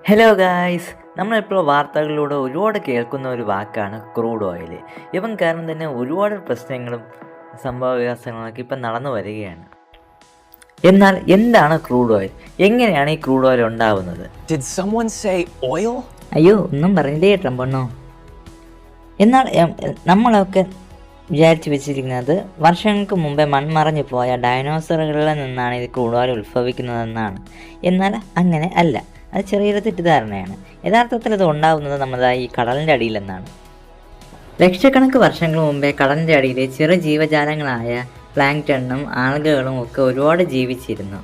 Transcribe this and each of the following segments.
Hello guys, നമ്മളിപ്പോൾ വാർത്തകളിലൂടെ ഒരുപാട് കേൾക്കുന്ന ഒരു വാക്കാണ് ക്രൂഡ് ഓയിൽ. ഇവൻ കാരണം തന്നെ ഒരുപാട് പ്രശ്നങ്ങളും സംഭവ വികാസങ്ങളൊക്കെ ഇപ്പം നടന്നു വരികയാണ്. എന്നാൽ എന്താണ് ക്രൂഡ് ഓയിൽ? എങ്ങനെയാണ് ഈ ക്രൂഡ് ഓയിൽ ഉണ്ടാവുന്നത്? അയ്യോ, ഒന്നും പറഞ്ഞില്ലേ ട്രംപണ്ണോ. എന്നാൽ നമ്മളൊക്കെ വിചാരിച്ചു വെച്ചിരിക്കുന്നത് വർഷങ്ങൾക്ക് മുമ്പേ മൺമറഞ്ഞു പോയ ഡൈനോസറുകളിൽ നിന്നാണ് ഇത് ക്രൂഡ് ഓയിൽ ഉത്ഭവിക്കുന്നതെന്നാണ്. എന്നാൽ അങ്ങനെ അല്ല, അത് ചെറിയൊരു തെറ്റിദ്ധാരണയാണ്. യഥാർത്ഥത്തിൽ ഇത് ഉണ്ടാകുന്നത് നമ്മുടെ ഈ കടലിൻ്റെ അടിയിൽ നിന്നാണ്. ലക്ഷക്കണക്ക് വർഷങ്ങൾ മുമ്പേ കടലിൻ്റെ അടിയിലെ ചെറു ജീവജാലങ്ങളായ പ്ലാങ്ക്ടണും ആൽഗകളും ഒക്കെ ഒരുപാട് ജീവിച്ചിരുന്നു.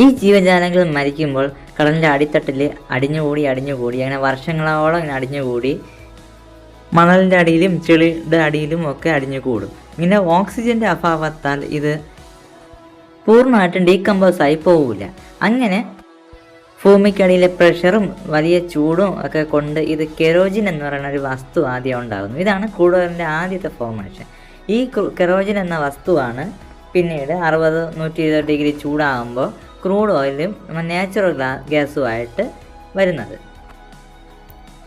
ഈ ജീവജാലങ്ങൾ മരിക്കുമ്പോൾ കടലിൻ്റെ അടിത്തട്ടിൽ അടിഞ്ഞുകൂടി അങ്ങനെ വർഷങ്ങളോളം ഇങ്ങനെ അടിഞ്ഞുകൂടി മണലിൻ്റെ അടിയിലും ചെളിയുടെ അടിയിലും ഒക്കെ അടിഞ്ഞുകൂടും. ഇങ്ങനെ ഓക്സിജൻ്റെ അഭാവത്താൽ ഇത് പൂർണ്ണമായിട്ടും ഡീകമ്പോസ് ആയി പോവില്ല. അങ്ങനെ ഭൂമിക്കടിയിലെ പ്രഷറും വലിയ ചൂടും ഒക്കെ കൊണ്ട് ഇത് കെറോജിൻ എന്ന് പറയുന്ന ഒരു വസ്തു ആദ്യം ഉണ്ടാകുന്നു. ഇതാണ് ക്രൂഡ് ഓയിലിൻ്റെ ആദ്യത്തെ ഫോർമേഷൻ. ഈ കെറോജിൻ എന്ന വസ്തുവാണ് പിന്നീട് 60-120 ഡിഗ്രി ചൂടാകുമ്പോൾ ക്രൂഡ് ഓയിലും നാച്ചുറൽ ഗ്യാസുമായിട്ട് വരുന്നത്.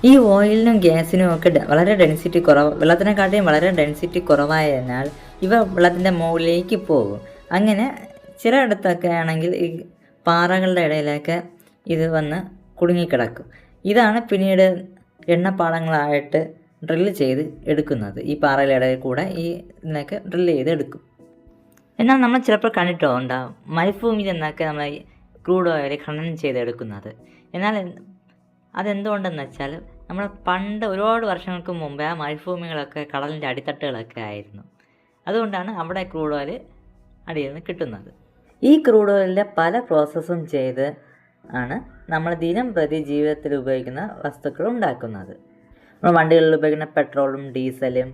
ഈ ഓയിലിനും ഗ്യാസിനും ഒക്കെ വളരെ ഡെൻസിറ്റി വെള്ളത്തിനെക്കാട്ടിയും വളരെ ഡെൻസിറ്റി കുറവായതിനാൽ ഇവ വെള്ളത്തിൻ്റെ മുകളിലേക്ക് പോകും. അങ്ങനെ ചിലയിടത്തൊക്കെ ആണെങ്കിൽ ഈ പാറകളുടെ ഇടയിലൊക്കെ ഇത് വന്ന് കുടുങ്ങിക്കിടക്കും. ഇതാണ് പിന്നീട് എണ്ണപ്പാടങ്ങളായിട്ട് ഡ്രില്ല് ചെയ്ത് എടുക്കുന്നത്. ഈ പാറയുടെ ഇടയിൽ കൂടെ ഇതിനൊക്കെ ഡ്രില്ല് ചെയ്ത് എടുക്കും. എന്നാൽ നമ്മൾ ചിലപ്പോൾ കണ്ടിട്ടുണ്ടാകും മരുഭൂമിയിൽ നിന്നൊക്കെ നമ്മൾ ക്രൂഡ് ഓയിൽ ഖനനം ചെയ്തെടുക്കുന്നത്. എന്നാൽ അതെന്തുകൊണ്ടെന്ന് വെച്ചാൽ നമ്മൾ പണ്ട് ഒരുപാട് വർഷങ്ങൾക്ക് മുമ്പേ ആ മരുഭൂമികളൊക്കെ കടലിൻ്റെ അടിത്തട്ടുകളൊക്കെ ആയിരുന്നു. അതുകൊണ്ടാണ് അവിടെ ക്രൂഡ് ഓയിൽ അടിയിൽ നിന്ന് കിട്ടുന്നത്. ഈ ക്രൂഡ് ഓയിലിൻ്റെ പല പ്രോസസ്സും ചെയ്ത് ആണ് നമ്മൾ ദിനം പ്രതി ജീവിതത്തിൽ ഉപയോഗിക്കുന്ന വസ്തുക്കൾ ഉണ്ടാക്കുന്നത്. നമ്മൾ വണ്ടികളിൽ ഉപയോഗിക്കുന്ന പെട്രോളും ഡീസലും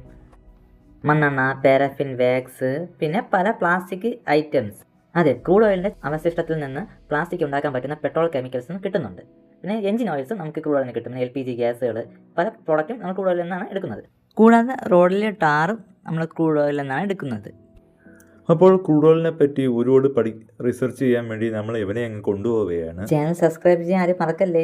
മണ്ണെണ്ണ, പാരഫിൻ, വാക്സ്, പിന്നെ പല പ്ലാസ്റ്റിക് ഐറ്റംസ്. അതെ, ക്രൂഡ് ഓയിലിൻ്റെ അവശിഷ്ടത്തിൽ നിന്ന് പ്ലാസ്റ്റിക് ഉണ്ടാക്കാൻ പറ്റുന്ന പെട്രോൾ കെമിക്കൽസും കിട്ടുന്നുണ്ട്. പിന്നെ എഞ്ചിൻ ഓയിൽസും നമുക്ക് ക്രൂഡ് ഓയിൽ നിന്ന് കിട്ടും. LPG ഗ്യാസുകൾ, പല പ്രോഡക്റ്റും നമ്മൾ ക്രൂഡ് ഓയിൽ നിന്നാണ് എടുക്കുന്നത്. കൂടാതെ റോഡിലെ ടാറും നമ്മൾ ക്രൂഡ് ഓയിൽ നിന്നാണ് എടുക്കുന്നത്. അപ്പോൾ ക്രൂഡ് ഓയിലിനെ പറ്റി ഒരുപാട് റിസർച്ച് ചെയ്യാൻ വേണ്ടി നമ്മൾ ഇവനെ അങ്ങ് കൊണ്ടുപോവുകയാണ്. ചാനൽ സബ്സ്ക്രൈബ് ചെയ്യാൻ ആരും മറക്കല്ലേ.